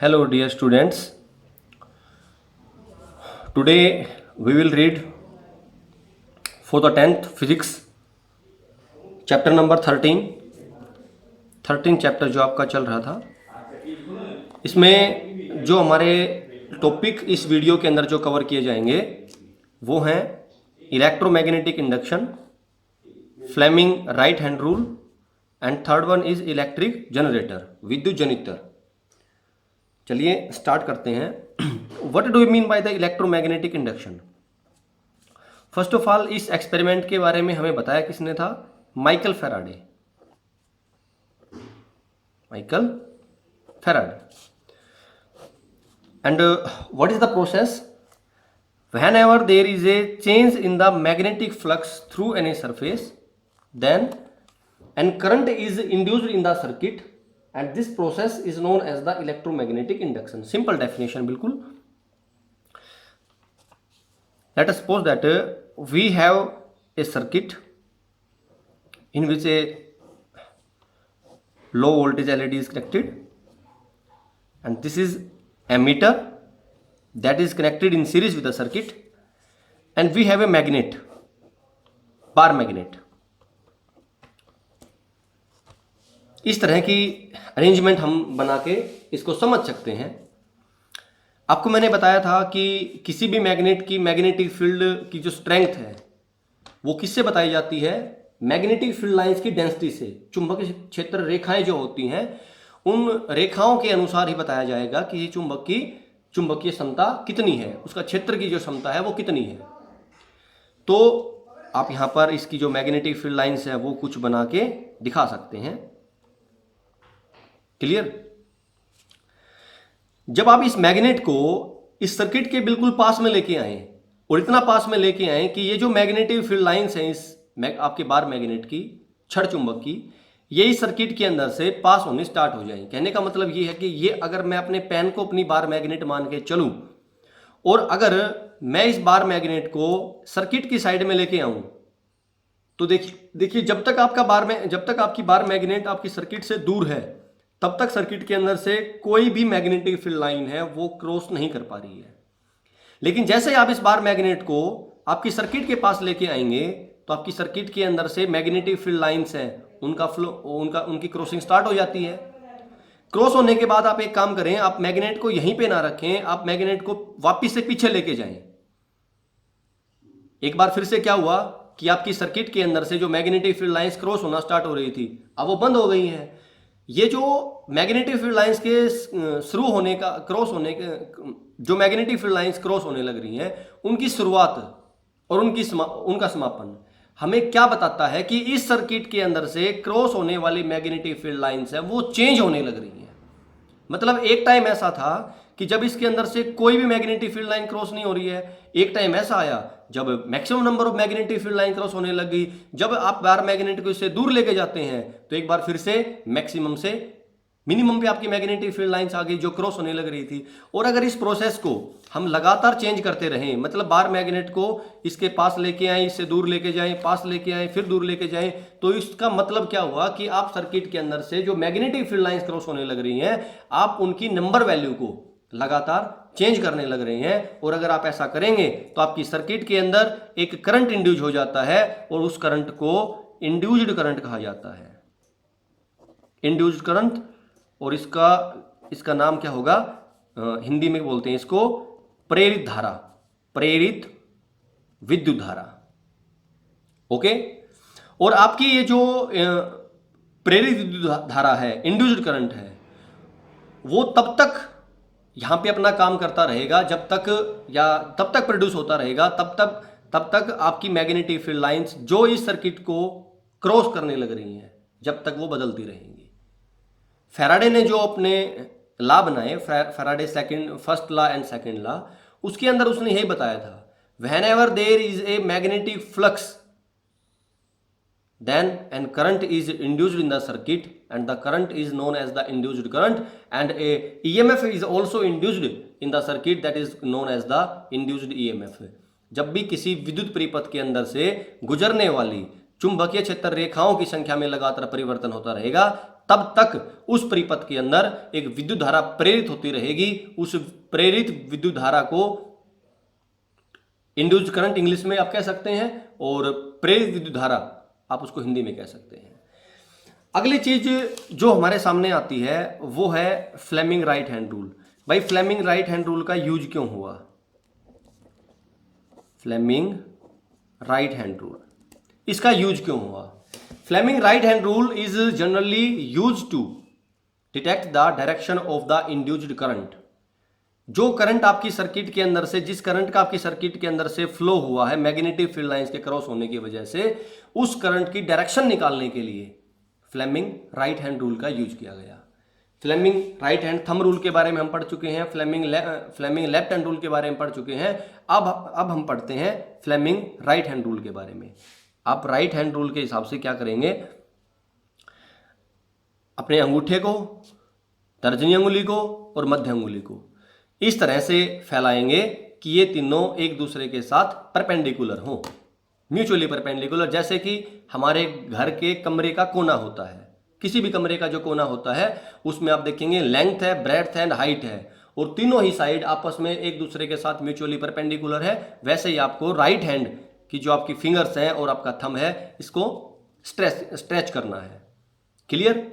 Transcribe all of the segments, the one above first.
Hello, dear students. Today we will read for the 10th physics chapter number 13 chapter जो आपका चल रहा था। इसमें जो हमारे टॉपिक इस वीडियो के अंदर जो कवर किए जाएंगे वो हैं electromagnetic induction, Fleming right hand rule and third one is electric generator, विद्युत जनित्र। चलिए स्टार्ट करते हैं। What do you mean by the electromagnetic induction? First of all इस एक्सपेरिमेंट के बारे में हमें बताया किसने था? Michael Faraday. And what is the process? whenever there is a change in the magnetic flux through any surface, then an current is induced in the circuit and this process is known as the electromagnetic induction. Simple definition बिल्कुल। Let us suppose that we have a circuit in which a low voltage LED is connected and this is ammeter that is connected in series with the circuit and we have a magnet, bar magnet। इस तरह की arrangement हम बना के इसको समझ सकते हैं। आपको मैंने बताया था कि किसी भी मैग्नेट की मैग्नेटिक फील्ड की जो स्ट्रेंथ है वो किससे बताई जाती है? मैग्नेटिक फील्ड लाइंस की डेंसिटी से। चुंबकीय क्षेत्र रेखाएं जो होती हैं उन रेखाओं के अनुसार ही बताया जाएगा कि चुंबक की चुंबकीय क्षमता कितनी है, उसका क्षेत्र की जो क्षमता है वो कितनी है। तो आप यहां पर इसकी जो मैग्नेटिक फील्ड लाइंस है वो कुछ बना के दिखा सकते हैं। क्लियर? जब आप इस मैग्नेट को इस सर्किट के बिल्कुल पास में लेके आए और इतना पास में लेके आए कि ये जो मैग्नेटिक फील्ड लाइंस हैं इस आपके बार मैग्नेट की, छड़ चुंबक की, ये इस सर्किट के अंदर से पास होने स्टार्ट हो जाएंगे। कहने का मतलब ये है कि ये अगर मैं अपने पेन को अपनी बार मैग्नेट मान के चलूं और अगर मैं इस बार मैग्नेट को सर्किट की साइड में लेके आऊं तो देखिए जब तक आपकी बार मैग्नेट आपकी सर्किट से दूर है तब तक सर्किट के अंदर से कोई भी मैग्नेटिक फील्ड लाइन है वो क्रॉस नहीं कर पा रही है। लेकिन जैसे आप इस बार मैग्नेट को आपकी सर्किट के पास लेके आएंगे तो आपकी सर्किट के अंदर से मैग्नेटिक फील्ड लाइंस हैं उनकी क्रॉसिंग स्टार्ट हो जाती है। क्रॉस होने के बाद आप एक काम करें, आप मैग्नेट को यहीं पे ना रखें, आप मैग्नेट को वापस से पीछे लेके जाएं। एक बार फिर से क्या हुआ कि आपकी सर्किट के अंदर से जो मैग्नेटिक फील्ड लाइंस क्रॉस होना स्टार्ट हो रही थी अब वो बंद हो गई हैं। ये जो मैग्नेटिक फील्ड लाइंस के शुरू होने का क्रॉस होने के जो मैग्नेटिक फील्ड लाइंस क्रॉस होने लग रही हैं उनकी शुरुआत और उनका समापन हमें क्या बताता है कि इस सर्किट के अंदर से क्रॉस होने वाली मैग्नेटिक फील्ड लाइंस है वो चेंज होने लग रही है। मतलब एक टाइम ऐसा था कि जब इसके अंदर से कोई भी मैग्नेटिक फील्ड लाइन क्रॉस नहीं हो रही है। एक टाइम ऐसा आया जब maximum number of magnetic field line cross होने लग गई। जब आप बार मैग्नेट को इससे दूर लेके जाते हैं तो एक बार फिर से मैक्सिमम से मिनिमम पे आपकी मैग्नेटिक फील्ड लाइंस आ गई जो क्रॉस होने लग रही थी। और अगर इस प्रोसेस को हम लगातार चेंज करते रहें, मतलब बार मैग्नेट को इसके पास लेके आए, इससे दूर लेके जाएं, पास लेके आए, फिर दूर लेके जाएं, तो इसका मतलब क्या हुआ कि आप सर्किट के अंदर से जो मैग्नेटिक फील्ड लाइंस क्रॉस होने लग रही हैं आप उनकी नंबर वैल्यू को लगातार चेंज करने लग रहे हैं। और अगर आप ऐसा करेंगे तो आपकी सर्किट के अंदर एक करंट इंड्यूस हो जाता है और उस करंट को इंड्यूस्ड करंट कहा जाता है। इंड्यूस्ड करंट, और इसका नाम क्या होगा? हिंदी में बोलते हैं इसको प्रेरित धारा, प्रेरित विद्युत धारा। ओके? और आपकी ये जो प्रेरित विद्युत धारा है, इंड्यूस्ड करंट है, वो तब तक यहां पे अपना काम करता रहेगा तब तक प्रोड्यूस होता रहेगा तब तक आपकी मैग्नेटिक फील्ड लाइंस जो इस सर्किट को क्रॉस करने लग रही हैं जब तक वो बदलती रहेंगी। फैराडे ने जो अपने लॉ बनाए, Faraday first law and second law, उसके अंदर उसने यही बताया था, whenever there is a magnetic flux then an current is induced in the circuit and the current is known as the induced current and a EMF is also induced in the circuit that is known as the induced EMF। जब भी किसी विद्युत परिपथ के अंदर से गुजरने वाली चुंबकीय क्षेत्र रेखाओं की संख्या में लगातार परिवर्तन होता रहेगा तब तक उस परिपथ के अंदर एक विद्युत धारा प्रेरित होती रहेगी। उस प्रेरित विद्युत धारा को इंड्यूस्ड करंट इंग्लिश में आप कह सकते हैं, और प्रेरित विद्युत धारा आप उसको हिंदी में कह सकते हैं। अगली चीज जो हमारे सामने आती है वो है फ्लेमिंग राइट हैंड रूल। भाई फ्लेमिंग राइट हैंड रूल का यूज क्यों हुआ? फ्लेमिंग राइट हैंड रूल, इसका यूज क्यों हुआ? Fleming right hand rule is generally use to detect the direction of the induced current. जो करंट आपकी सर्किट के अंदर से, जिस करंट का आपकी सर्किट के अंदर से फ्लो हुआ है मैग्नेटिक फील्ड लाइंस के क्रॉस होने की वजह से, उस करंट की डायरेक्शन निकालने के लिए फ्लेमिंग राइट हैंड रूल का यूज किया गया। Fleming right hand thumb rule के बारे में हम पढ़ चुके हैं, फ्लेमिंग लेफ्ट हैंड रूल के बारे में पढ़ चुके हैं। अब हम पढ़ते हैं फ्लेमिंग राइट हैंड रूल के बारे में। आप राइट हैंड रूल के हिसाब से क्या करेंगे, अपने अंगूठे को, तर्जनी अंगुली को और मध्य अंगुली को इस तरह से फैलाएंगे कि ये तीनों एक दूसरे के साथ परपेंडिकुलर हों, म्यूचुअली परपेंडिकुलर। जैसे कि हमारे घर के कमरे का कोना होता है, किसी भी कमरे का जो कोना होता है उसमें आप देखेंगे लेंथ है, ब्रेड्थ है एंड हाइट है, और तीनों ही साइड आपस में एक दूसरे के साथ म्यूचुअली परपेंडिकुलर है। वैसे ही आपको राइट हैंड की जो आपकी फिंगर्स हैं और आपका थंब है, इसको स्ट्रेच करना है। क्लियर?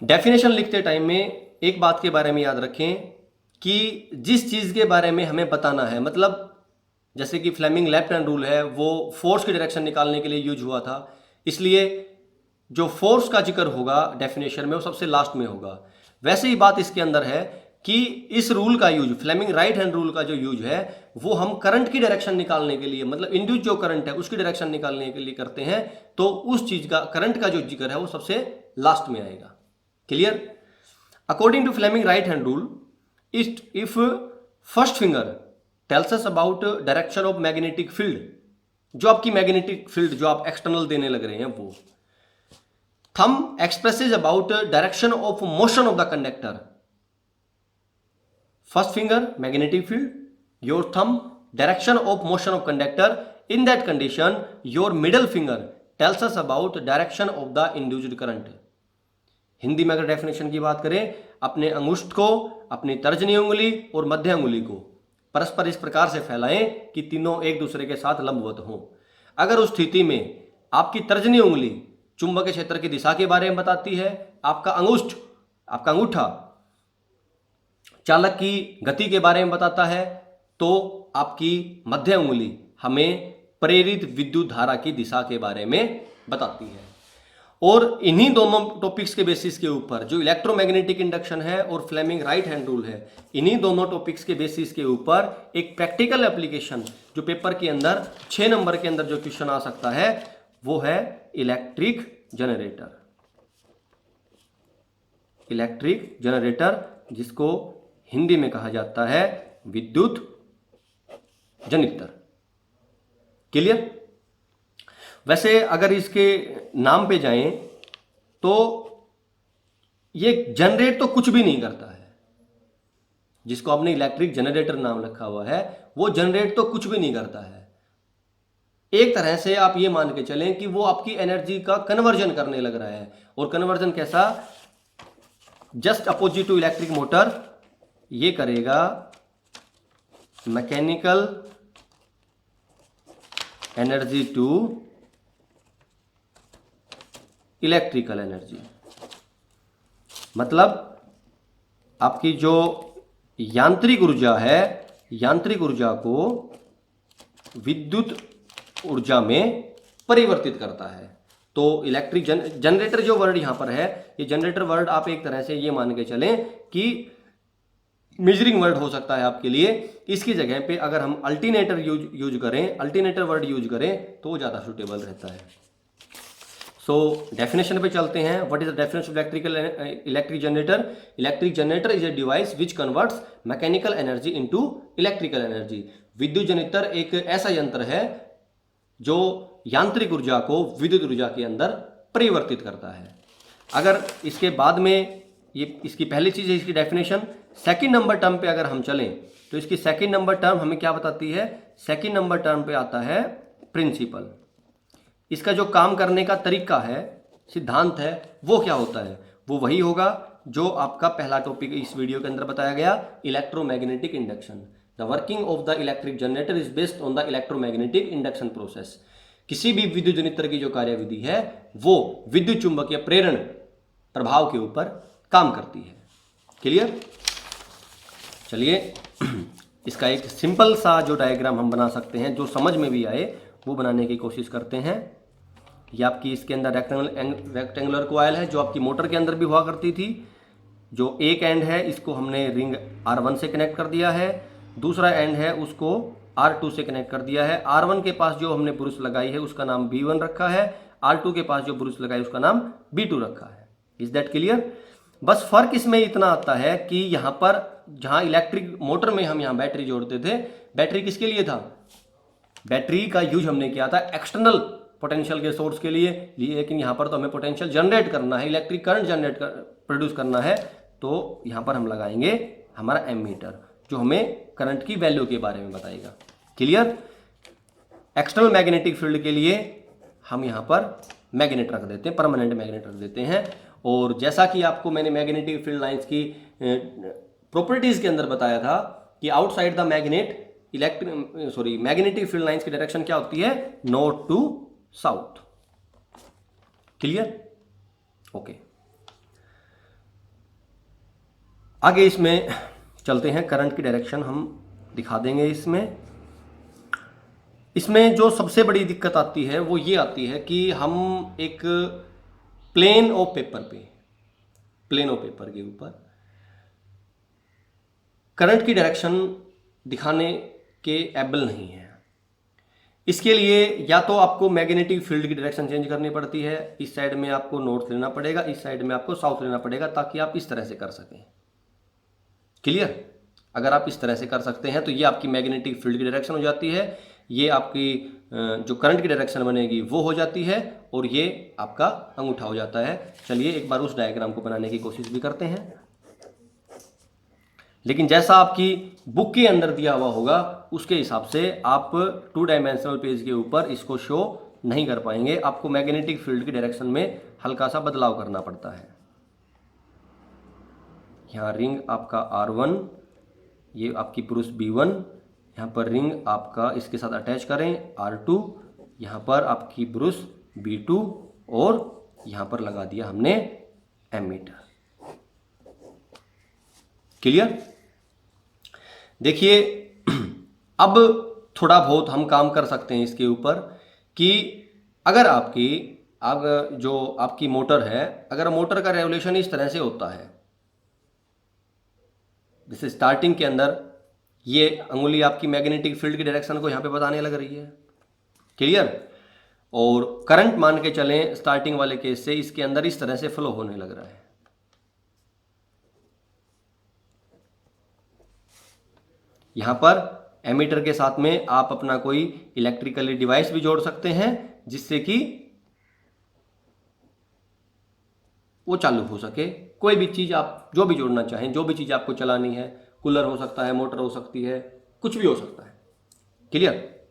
डेफिनेशन लिखते टाइम में एक बात के बारे में याद रखें कि जिस चीज़ के बारे में हमें बताना है, मतलब जैसे कि फ्लेमिंग लेफ्ट हैंड रूल है वो फोर्स की डायरेक्शन निकालने के लिए यूज हुआ था, इसलिए जो फोर्स का जिक्र होगा डेफिनेशन में वो सबसे लास्ट में होगा। वैसे ही बात इसके अंदर है कि इस रूल का use, Fleming right hand rule का जो यूज है वो हम करंट की डायरेक्शन निकालने के लिए, मतलब इंड्यूस जो करंट है उसकी डायरेक्शन निकालने के लिए करते हैं, तो उस चीज का, करंट का जो जिक्र है वो सबसे लास्ट में आएगा। Clear? According to Fleming right hand rule, if first finger tells us about direction of magnetic field, जो आपकी मैग्नेटिक फील्ड जो आप एक्सटर्नल देने लग रहे हैं वो, thumb expresses about direction of motion of the conductor. First finger magnetic field, your thumb direction of motion of conductor. In that condition your middle finger tells us about direction of the induced current. Hindi में अगर definition की बात करें, अपने अंगुष्ठ को, अपनी तर्जनी उंगली और मध्य उंगली को परस्पर इस प्रकार से फैलाएं कि तीनों एक दूसरे के साथ लंबवत हों। अगर उस स्थिति में आपकी तर्जनी उंगली चुंबकीय क्षेत्र की दिशा के बारे में बताती है, आपका अंगूठा चालक की गति के बारे में बताता है, तो आपकी मध्य उंगली हमें प्रेरित विद्युत धारा की दिशा के बारे में बताती है। और इन्हीं दोनों टॉपिक्स के बेसिस के ऊपर, जो इलेक्ट्रोमैग्नेटिक इंडक्शन है और फ्लेमिंग राइट हैंड रूल है, इन्हीं दोनों टॉपिक्स के बेसिस के ऊपर एक प्रैक्टिकल एप्लीकेशन जो पेपर के अंदर 6 नंबर के अंदर जो क्वेश्चन आ सकता है वो है इलेक्ट्रिक जनरेटर। इलेक्ट्रिक जनरेटर, जिसको हिंदी में कहा जाता है विद्युत जनित्र। क्लियर? वैसे अगर इसके नाम पे जाएं तो ये जनरेट तो कुछ भी नहीं करता है, जिसको आपने इलेक्ट्रिक जनरेटर नाम रखा हुआ है वो जनरेट तो कुछ भी नहीं करता है। एक तरह से आप ये मान के चलें कि वो आपकी एनर्जी का कन्वर्जन करने लग रहा है। और कन्वर्जन कैसा? Just opposite to electric motor, ये करेगा mechanical energy to electrical energy. मतलब आपकी जो यांत्रिक ऊर्जा है, यांत्रिक ऊर्जा को विद्युत ऊर्जा में परिवर्तित करता है। तो इलेक्ट्रिक जनरेटर जो वर्ड यहां पर है, ये जनरेटर वर्ड आप एक तरह से ये मान के चलें कि मेजरिंग वर्ड हो सकता है आपके लिए। इसकी जगह पे अगर हम अल्टरनेटर यूज करें, अल्टरनेटर वर्ड यूज करें तो ज़्यादा सुटेबल रहता है। सो डेफिनेशन पे चलते हैं। What is the definition of electric generator? Electric generator is a device which converts mechanical energy into electrical energy. विद्युत जनरेटर एक ऐसा यंत्र है जो यांत्रिक ऊर्जा को विद्युत ऊर्जा के अंदर परिवर्तित करता है। अगर इसके बाद में ये इसकी पहली चीज है इसकी डेफिनेशन। सेकंड नंबर टर्म पे अगर हम चलें तो इसकी सेकंड नंबर टर्म हमें क्या बताती है? सेकंड नंबर टर्म पे आता है प्रिंसिपल। इसका जो काम करने का तरीका है सिद्धांत है वो क्या होता है, वो वही होगा जो आपका पहला टॉपिक इस वीडियो के अंदर बताया गया, electromagnetic induction. The working of the electric generator is based on the electromagnetic induction process. किसी भी विद्युत जनित्र की जो कार्यविधि है वो विद्युत चुंबकीय प्रेरण प्रभाव के ऊपर काम करती है। क्लियर? चलिए इसका एक सिंपल सा जो डायग्राम हम बना सकते हैं, जो समझ में भी आए, वो बनाने की कोशिश करते हैं। ये आपकी इसके अंदर रेक्टेंगुलर कॉइल है जो आपकी मोटर के अंदर भी हुआ करती थी। जो एक एंड है इसको हमने रिंग R1 से कनेक्ट कर दिया है, दूसरा एंड है उसको R2 से कनेक्ट कर दिया है। R1 के पास जो हमने ब्रूस लगाई है उसका नाम B1 रखा है, R2 के पास जो ब्रूस लगाई उसका नाम B2 रखा है। Is that clear? बस फर्क इसमें इतना आता है कि यहाँ पर जहाँ इलेक्ट्रिक मोटर में हम यहाँ बैटरी जोड़ते थे, बैटरी किसके लिए था? बैटरी का यूज हमने किया था एक्सटर्नल पोटेंशियल के सोर्स के लिए, लेकिन यहाँ पर तो हमें पोटेंशियल जनरेट करना है, इलेक्ट्रिक करंट प्रोड्यूस करना है, तो यहाँ पर हम लगाएंगे हमारा एमीटर जो हमें करंट की वैल्यू के बारे में बताएगा। क्लियर? एक्सटर्नल मैग्नेटिक फील्ड के लिए हम यहाँ पर मैग्नेट रख देते हैं, परमानेंट मैग्नेट रख देते हैं। और जैसा कि आपको मैंने मैग्नेटिक फील्ड लाइंस की प्रॉपर्टीज के अंदर बताया था कि outside the magnet magnetic field lines की डायरेक्शन क्या होती है? North to south. Clear? Okay, आगे इसमें चलते हैं। करंट की डायरेक्शन हम दिखा देंगे। इसमें जो सबसे बड़ी दिक्कत आती है वो ये आती है कि हम एक प्लेन ऑफ पेपर के ऊपर करंट की डायरेक्शन दिखाने के एबल नहीं है। इसके लिए या तो आपको मैग्नेटिक फील्ड की डायरेक्शन चेंज करनी पड़ती है, इस साइड में आपको नॉर्थ लेना पड़ेगा, इस साइड में आपको साउथ लेना पड़ेगा, ताकि आप इस तरह से कर सकें। क्लियर? अगर आप इस तरह से कर सकते हैं तो ये आपकी मैग्नेटिक फील्ड की डायरेक्शन हो जाती है, ये आपकी जो करंट की डायरेक्शन बनेगी वो हो जाती है, और ये आपका अंगूठा हो जाता है। चलिए एक बार उस डायग्राम को बनाने की कोशिश भी करते हैं, लेकिन जैसा आपकी बुक के अंदर दिया हुआ होगा उसके हिसाब से आप 2 डायमेंशनल पेज के ऊपर इसको शो नहीं कर पाएंगे। आपको मैग्नेटिक फील्ड की डायरेक्शन में हल्का सा बदलाव करना पड़ता है। यहाँ रिंग आपका R1, ये आपकी ब्रूस B1, यहाँ पर रिंग आपका इसके साथ अटैच करें R2, यहाँ पर आपकी ब्रूस B2, और यहाँ पर लगा दिया हमने एमीटर। क्लियर? देखिए अब थोड़ा बहुत हम काम कर सकते हैं इसके ऊपर कि अगर जो आपकी मोटर है, अगर मोटर का रेवोल्यूशन इस तरह से होता है, जैसे स्टार्टिंग के अंदर ये अंगुली आपकी मैग्नेटिक फील्ड की डायरेक्शन को यहाँ पे बताने लग रही है। क्लियर? और करंट मान के चलें स्टार्टिंग वाले केस से, इसके अंदर इस तरह से फ्लो होने लग रहा है। यहाँ पर एमीटर के साथ में आप अपना कोई इलेक्ट्रिकली डिवाइस भी जोड़ सकते हैं जिससे कि वो चालू हो सके। कोई भी चीज़ आप जो भी जोड़ना चाहें, जो भी चीज़ आपको चलानी है, कूलर हो सकता है, मोटर हो सकती है, कुछ भी हो सकता है। क्लियर?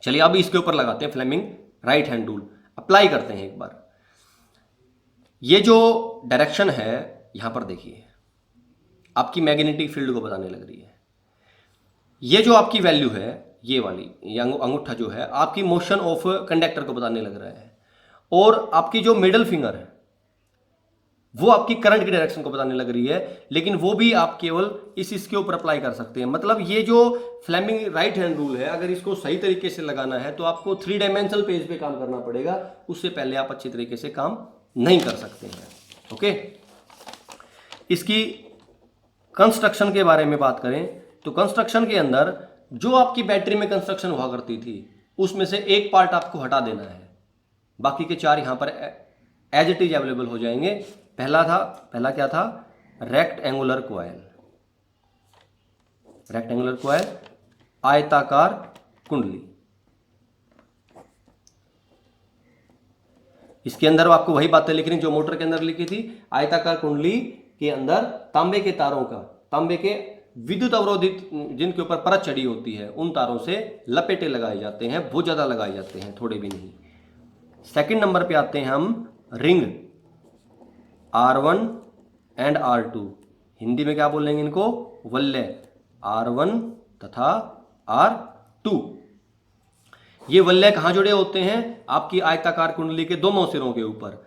चलिए अब इसके ऊपर लगाते हैं Fleming right hand rule, apply करते हैं एक बार। ये जो डायरेक्शन है यहाँ पर देखिए, आपकी मैग्नेटिक फील्ड को बताने लग रही है। ये जो आपकी वैल्यू है, ये वाली, ये अंगूठा जो है आपकी मोशन ऑफ कंडक्टर को बताने लग रहा है, और आपकी जो मिडल फिंगर है वो आपकी करंट की डायरेक्शन को बताने लग रही है, लेकिन वो भी आप केवल इसके ऊपर अप्लाई कर सकते हैं। मतलब ये जो फ्लेमिंग राइट हैंड रूल है, अगर इसको सही तरीके से लगाना है तो आपको 3 डायमेंशनल पेज पे काम करना पड़ेगा, उससे पहले आप अच्छी तरीके से काम नहीं कर सकते हैं। ओके, इसकी कंस्ट्रक्शन के बारे में बात करें तो कंस्ट्रक्शन के अंदर जो आपकी बैटरी में कंस्ट्रक्शन हुआ करती थी उसमें से एक पार्ट आपको हटा देना है, बाकी के 4 यहां पर एज इट इज अवेलेबल हो जाएंगे। पहला क्या था? रेक्टेंगुलर कॉइल, आयताकार कुंडली। इसके अंदर आपको वही बातें लिखनी जो मोटर के अंदर लिखी थी। आयताकार कुंडली के अंदर तांबे के विद्युत अवरोधित जिनके ऊपर परत चढ़ी होती है उन तारों से लपेटे लगाए जाते हैं, बहुत ज्यादा लगाए जाते हैं, थोड़े भी नहीं। सेकंड नंबर पे आते हैं हम ring R1 and R2, Hindi में क्या बोलेंगे इनको, वल्ले R1 तथा R2। ये वल्ले कहाँ जुड़े होते हैं, आपकी आयताकार कुंडली के दोनों सिरों के ऊपर।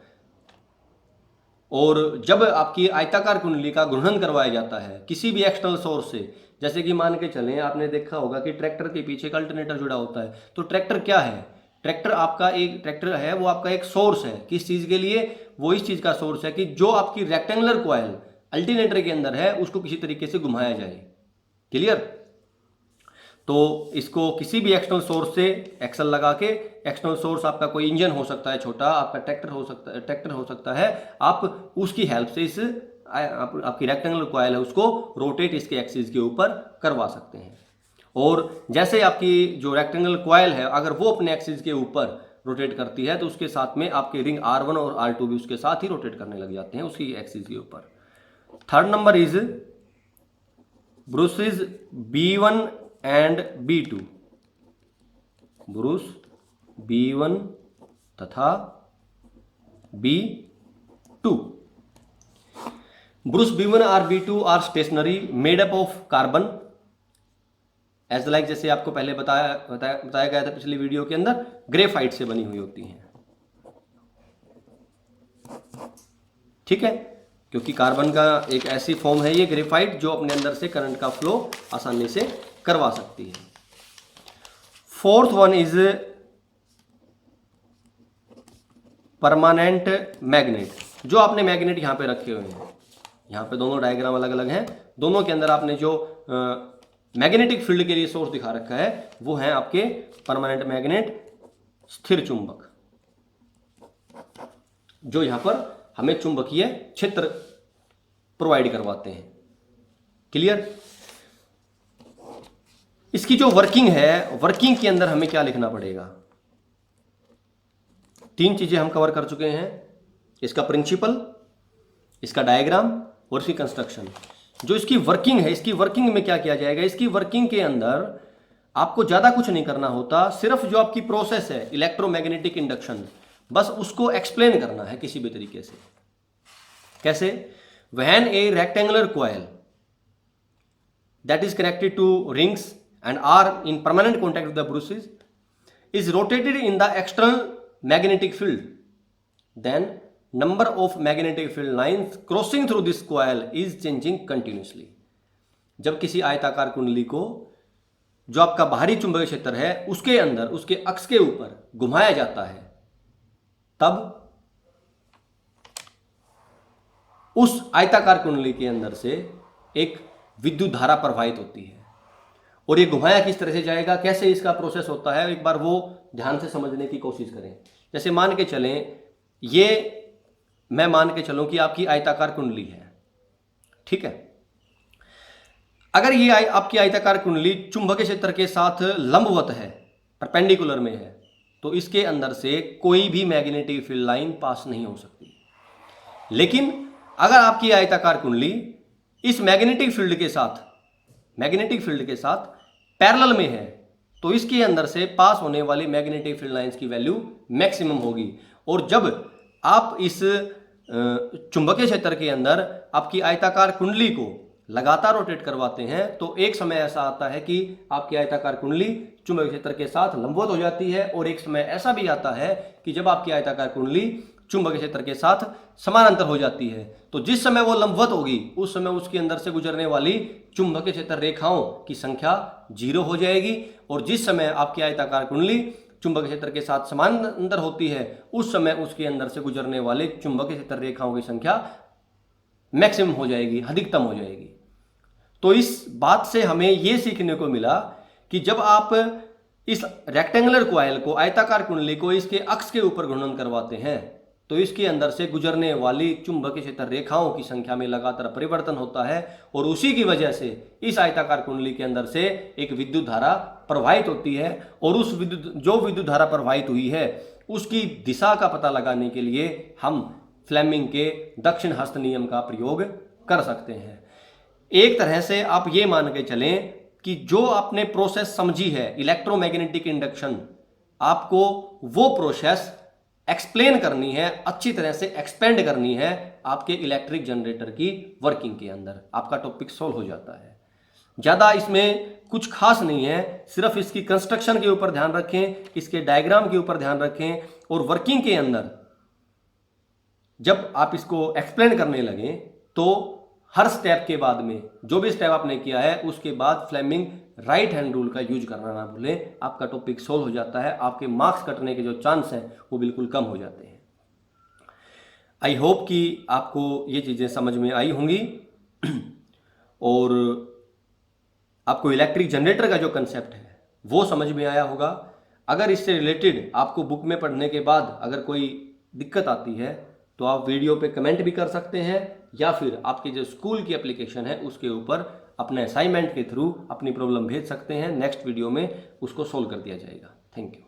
और जब आपकी आयताकार कुंडली का घूर्णन करवाया जाता है किसी भी एक्सटर्नल सोर्स से, जैसे कि मान के चलें आपने देखा होगा कि ट्रैक्टर के पीछे का अल्टरनेटर जुड़ा होता है, तो ट्रैक्टर क्या है, ट्रैक्टर है वो आपका एक सोर्स है। किस चीज के लिए, वो इस चीज का सोर्स है कि जो आपकी रेक्टेंगुलर कॉइल अल्टरनेटर के अंदर है उसको किसी तरीके से घुमाया जाए। क्लियर। तो इसको किसी भी एक्सटर्नल सोर्स से एक्सल लगा के, एक्सटर्नल सोर्स आपका कोई इंजन हो सकता है छोटा, आपका ट्रैक्टर हो सकता है, आप उसकी हेल्प से इस आपकी रेक्टेंगुलर कॉइल है उसको रोटेट इसके एक्सिस के ऊपर करवा सकते हैं। और जैसे आपकी जो रेक्टेंगुलर कॉइल है अगर वो अपने एक्सिस के ऊपर रोटेट करती है तो उसके साथ में आपके रिंग R1 और R2 भी उसके साथ ही रोटेट करने लग जाते हैं उसकी एक्सिस के ऊपर। Third number is brushes B1 and B2, Bruce B1 तथा B2। ब्रूस B1 और B2 are stationary made up of carbon as like, जैसे आपको पहले बताया गया था पिछली वीडियो के अंदर, ग्रेफाइट से बनी हुई होती हैं। ठीक है, क्योंकि कार्बन का एक ऐसी फॉर्म है ये ग्रेफाइट जो अपने अंदर से करंट का फ्लो आसानी से करवा सकती है। Fourth one is permanent magnet. जो आपने मैग्नेट यहां पे रखे हुए हैं, यहां पे दोनों डायग्राम अलग अलग हैं, दोनों के अंदर आपने जो मैग्नेटिक फील्ड के लिए सोर्स दिखा रखा है वो है आपके परमानेंट मैग्नेट, स्थिर चुंबक, जो यहां पर हमें चुंबकीय क्षेत्र प्रोवाइड करवाते हैं। क्लियर। इसकी जो वर्किंग है, वर्किंग के अंदर हमें क्या लिखना पड़ेगा, तीन चीजें हम कवर कर चुके हैं, इसका प्रिंसिपल, इसका डायग्राम और इसकी कंस्ट्रक्शन। जो इसकी वर्किंग है, इसकी वर्किंग में क्या किया जाएगा, इसकी वर्किंग के अंदर आपको ज्यादा कुछ नहीं करना होता, सिर्फ जो आपकी प्रोसेस है इलेक्ट्रोमैग्नेटिक इंडक्शन, बस उसको एक्सप्लेन करना है किसी भी तरीके से। कैसे, when A rectangular coil that is connected to rings and are in permanent contact with the bruces is rotated in the external magnetic field, then number of magnetic field lines crossing through this coil is changing continuously। जब किसी आयताकार कुंडली को जो आपका बाहरी चुंबकीय क्षेत्र है उसके अंदर उसके अक्ष के ऊपर घुमाया जाता है, तब उस आयताकार कुंडली के अंदर से एक विद्युत धारा प्रवाहित होती है। और ये घुमाया किस तरह से जाएगा, कैसे इसका प्रोसेस होता है, एक बार वो ध्यान से समझने की कोशिश करें। जैसे मान के चलें, ये मैं मान के चलूं कि आपकी आयताकार कुंडली है, ठीक है। अगर ये आपकी आयताकार कुंडली चुंबकीय क्षेत्र के साथ लंबवत है, परपेंडिकुलर में है, तो इसके अंदर से कोई भी मैग्नेटिक फील्ड लाइन पास नहीं हो सकती। लेकिन अगर आपकी आयताकार कुंडली इस मैग्नेटिक फील्ड के साथ पैरेलल में है, तो इसके अंदर से पास होने वाली मैग्नेटिक फील्ड लाइंस की वैल्यू मैक्सिमम होगी। और जब आप इस चुंबकीय क्षेत्र के अंदर आपकी आयताकार कुंडली को लगातार रोटेट करवाते हैं तो एक समय ऐसा आता है कि आपकी आयताकार कुंडली चुंबकीय क्षेत्र के साथ लंबवत हो जाती है, और एक समय ऐसा भी आता है कि जब आपकी आयताकार कुंडली चुंबकीय क्षेत्र के साथ समानांतर हो जाती है, तो जिस समय वो लंबवत होगी उस समय उसके अंदर से गुजरने वाली चुंबकीय क्षेत्र रेखाओं की संख्या 0 हो जाएगी, और जिस समय आपकी आयताकार कुंडली चुंबकीय क्षेत्र के साथ समानांतर होती है उस समय उसके अंदर से गुजरने वाले चुंबकीय क्षेत्र रेखाओं की संख्या मैक्सिमम हो जाएगी, अधिकतम हो जाएगी। तो इस बात से हमें यह सीखने को मिला कि जब आप इस रेक्टेंगुलर कॉइल को, आयताकार कुंडली को इसके अक्ष के ऊपर घूर्णन करवाते हैं तो इसके अंदर से गुजरने वाली चुंबकीय क्षेत्र रेखाओं की संख्या में लगातार परिवर्तन होता है, और उसी की वजह से इस आयताकार कुंडली के अंदर से एक विद्युत धारा प्रवाहित होती है, और उस विद्युत धारा प्रवाहित हुई है उसकी दिशा का पता लगाने के लिए हम फ्लेमिंग के दक्षिण हस्त नियम का प्रयोग कर सकते हैं। एक तरह से आप ये मान के चलें कि जो आपने प्रोसेस समझी है इलेक्ट्रोमैग्नेटिक इंडक्शन, आपको वो प्रोसेस एक्सप्लेन करनी है, अच्छी तरह से एक्सपेंड करनी है आपके इलेक्ट्रिक जनरेटर की वर्किंग के अंदर, आपका टॉपिक सॉल्व हो जाता है। ज़्यादा इसमें कुछ खास नहीं है, सिर्फ इसकी कंस्ट्रक्शन के ऊपर ध्यान रखें, इसके डायग्राम के ऊपर ध्यान रखें, और वर्किंग के अंदर जब आप इसको एक्सप्लेन करने लगें तो हर स्टेप के बाद में जो भी स्टेप आपने किया है उसके बाद फ्लेमिंग राइट हैंड रूल का यूज करना ना भूलें, आपका टॉपिक सोल्व हो जाता है, आपके मार्क्स कटने के जो चांस हैं वो बिल्कुल कम हो जाते हैं। आई होप कि आपको ये चीज़ें समझ में आई होंगी और आपको इलेक्ट्रिक जनरेटर का जो कंसेप्ट है वो समझ में आया होगा। अगर इससे रिलेटेड आपको बुक में पढ़ने के बाद अगर कोई दिक्कत आती है तो आप वीडियो पे कमेंट भी कर सकते हैं, या फिर आपकी जो स्कूल की एप्लीकेशन है उसके ऊपर अपने असाइनमेंट के थ्रू अपनी प्रॉब्लम भेज सकते हैं। नेक्स्ट वीडियो में उसको सोल्व कर दिया जाएगा। Thank you.